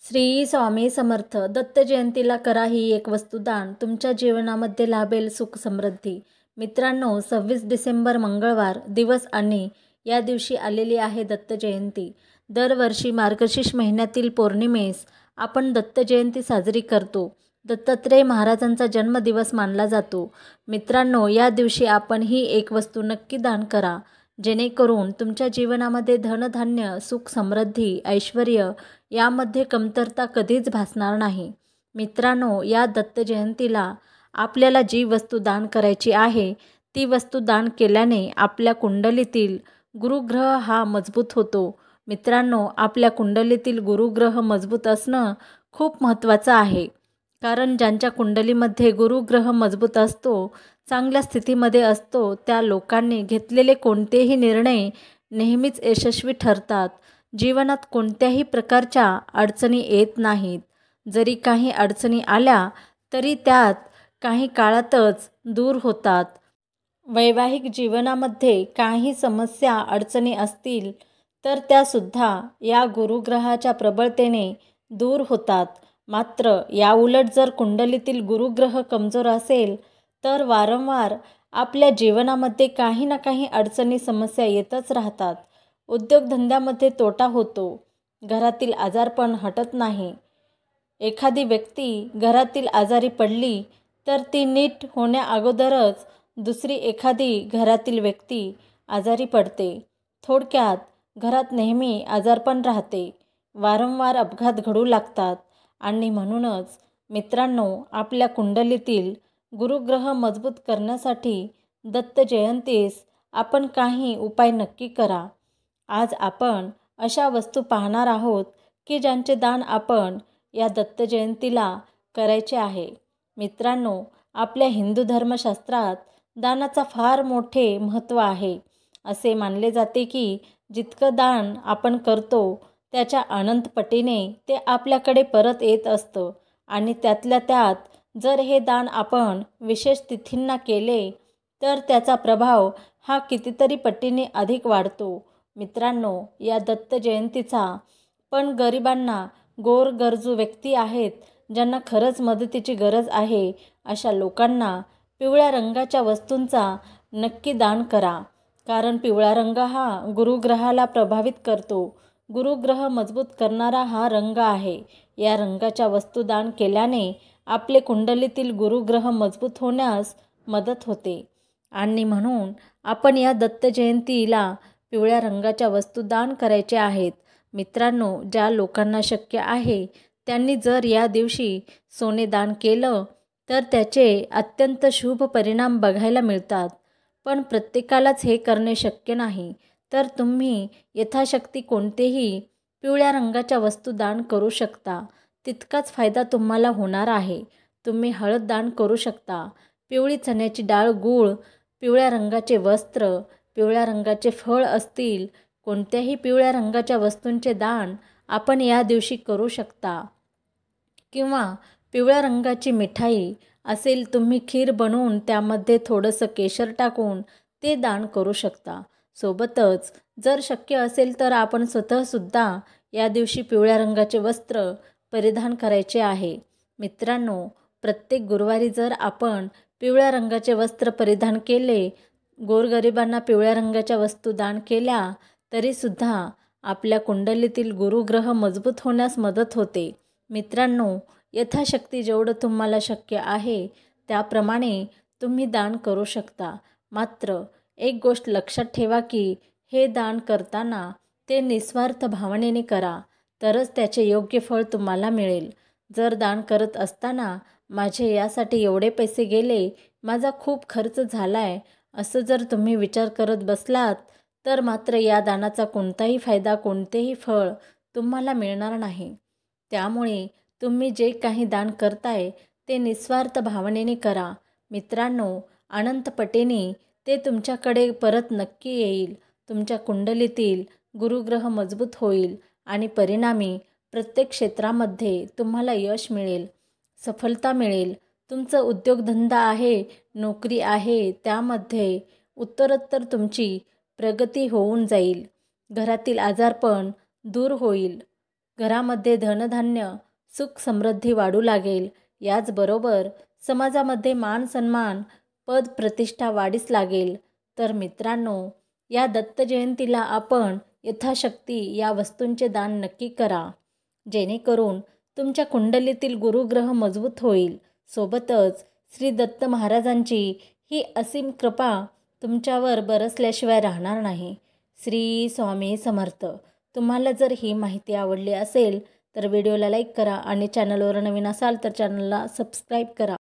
श्री स्वामी समर्थ. दत्त जयंतीला करा ही एक वस्तुदान, तुमच्या जीवनामध्ये लाभेल सुख समृद्धी. मित्रांनो, 26 डिसेंबर मंगळवार दिवस आणि या दिवशी आलेली आहे दत्त जयंती. दरवर्षी मार्गशीर्ष महिन्यातील पौर्णिमेस आपण दत्त जयंती साजरी करतो. दत्तात्रेय महाराजांचा जन्मदिवस मानला जातो. मित्रांनो, या दिवशी आपण ही एक वस्तू नक्की दान करा, जेणेकरून तुमच्या जीवनामध्ये धनधान्य, सुख समृद्धी, ऐश्वर्य यामध्ये कमतरता कधीच भासणार नाही. मित्रांनो, या दत्त जयंतीला आपल्याला जी वस्तू दान करायची आहे, ती वस्तू दान केल्याने आपल्या कुंडलीतील गुरुग्रह हा मजबूत होतो. मित्रांनो, आपल्या कुंडलीतील गुरुग्रह मजबूत असणं खूप महत्त्वाचं आहे. कारण ज्यांच्या कुंडलीमध्ये गुरुग्रह मजबूत असतो, चांगल्या स्थितीमध्ये असतो, त्या लोकांनी घेतलेले कोणतेही निर्णय नेहमीच यशस्वी ठरतात. जीवनात कोणत्याही प्रकारच्या अडचणी येत नाहीत. जरी काही अडचणी आल्या तरी त्यात काही काळातच दूर होतात. वैवाहिक जीवनामध्ये काही समस्या अडचणी असतील तर त्यासुद्धा या गुरुग्रहाच्या प्रबळतेने दूर होतात. मात्र याउलट जर कुंडलीतील गुरुग्रह कमजोर असेल तर वारंवार आपल्या जीवनामध्ये काही ना काही अडचणी, समस्या येतच राहतात. उद्योगधंद्यामध्ये तोटा होतो. घरातील आजारपण हटत नाही. एखादी व्यक्ती घरातील आजारी पडली तर ती नीट होण्या अगोदरच दुसरी एखादी घरातील व्यक्ती आजारी पडते. थोडक्यात घरात नेहमी आजारपण राहते. वारंवार अपघात घडू लागतात. आणि म्हणूनच मित्रांनो, आपल्या कुंडलीतील गुरुग्रह मजबूत करण्यासाठी दत्त जयंतीस आपण काही उपाय नक्की करा. आज आपण अशा वस्तू पाहणार आहोत की ज्यांचे दान आपण या दत्त जयंतीला करायचे आहे. मित्रांनो, आपल्या हिंदू धर्मशास्त्रात दानाचा फार मोठे महत्त्व आहे. असे मानले जाते की जितकं दान आपण करतो त्याच्या अनंत पटीने ते आपल्याकडे परत येत असतं. आणि त्यातल्या त्यात जर हे दान आपण विशेष तिथींना केले तर त्याचा प्रभाव हा कितीतरी पटीने अधिक वाढतो. मित्रांनो, या दत्त जयंतीचा पण गरिबांना, गोरगरजू व्यक्ती आहेत ज्यांना खरंच मदतीची गरज आहे, अशा लोकांना पिवळ्या रंगाच्या वस्तूंचा नक्की दान करा. कारण पिवळा रंग हा गुरुग्रहाला प्रभावित करतो. गुरुग्रह मजबूत करणारा हा रंग आहे. या रंगाच्या वस्तू दान केल्याने आपले कुंडलीतील गुरुग्रह मजबूत होण्यास मदत होते. आणि म्हणून आपण या दत्त जयंतीला पिवळ्या रंगाच्या वस्तू दान करायच्या आहेत. मित्रांनो, ज्या लोकांना शक्य आहे त्यांनी जर या दिवशी सोने दान केलं तर त्याचे अत्यंत शुभ परिणाम बघायला मिळतात. पण प्रत्येकालाच हे करणे शक्य नाही. तर तुम्ही यथाशक्ती कोणतेही पिवळ्या रंगाच्या वस्तू दान करू शकता. तितकाच फायदा तुम्हाला होणार आहे. तुम्ही हळद दान करू शकता, पिवळी चण्याची डाळ, गूळ, पिवळ्या रंगाचे वस्त्र, पिवळ्या रंगाचे फळ असतील, कोणत्याही पिवळ्या रंगाच्या वस्तूंचे दान आपण या दिवशी करू शकता. किंवा पिवळ्या रंगाची मिठाई असेल, तुम्ही खीर बनवून त्यामध्ये थोडंसं केशर टाकून ते दान करू शकता. सोबतच जर शक्य असेल तर आपण स्वतःसुद्धा या दिवशी पिवळ्या रंगाचे वस्त्र परिधान करायचे आहे. मित्रांनो, प्रत्येक गुरुवारी जर आपण पिवळ्या रंगाचे वस्त्र परिधान केले, गोरगरिबांना पिवळ्या रंगाच्या वस्तू दान केल्या, तरीसुद्धा आपल्या कुंडलीतील गुरुग्रह मजबूत होण्यास मदत होते. मित्रांनो, यथाशक्ती जेवढं तुम्हाला शक्य आहे त्याप्रमाणे तुम्ही दान करू शकता. मात्र एक गोष्ट लक्षात ठेवा की हे दान करताना ते निस्वार्थ भावनेने करा, तरच त्याचे योग्य फळ तुम्हाला मिळेल. जर दान करत असताना माझे यासाठी एवढे पैसे गेले, माझा खूप खर्च झाला आहे, असं जर तुम्ही विचार करत बसलात तर मात्र या दानाचा कोणताही फायदा, कोणतेही फळ तुम्हाला मिळणार नाही. त्यामुळे तुम्ही जे काही दान करताय ते निस्वार्थ भावनेने करा. मित्रांनो, अनंत पटीने ते तुमच्याकडे परत नक्की येईल. तुमच्या कुंडलीतील गुरुग्रह मजबूत होईल आणि परिणामी प्रत्येक क्षेत्रामध्ये तुम्हाला यश मिळेल, सफलता मिळेल. तुमचं उद्योगधंदा आहे, नोकरी आहे, त्यामध्ये उत्तरोत्तर तुमची प्रगती होऊन जाईल. घरातील आजारपण दूर होईल. घरामध्ये धनधान्य सुख समृद्धी वाढू लागेल. याचबरोबर समाजामध्ये मान सन्मान पद प्रतिष्ठा वाढीस लागेल. तर मित्रांनो, या दत्त जयंतीला आपण यथाशक्ती या वस्तूंचे दान नक्की करा, जेणेकरून तुमच्या कुंडलीतील गुरुग्रह मजबूत होईल. सोबतच श्री दत्त महाराजांची ही असीम कृपा तुमच्यावर बरसल्याशिवाय राहणार नाही. श्री स्वामी समर्थ. तुम्हाला जर ही माहिती आवडली असेल तर व्हिडिओला लाईक करा आणि चॅनलवर नवीन असाल तर चॅनलला सबस्क्राईब करा.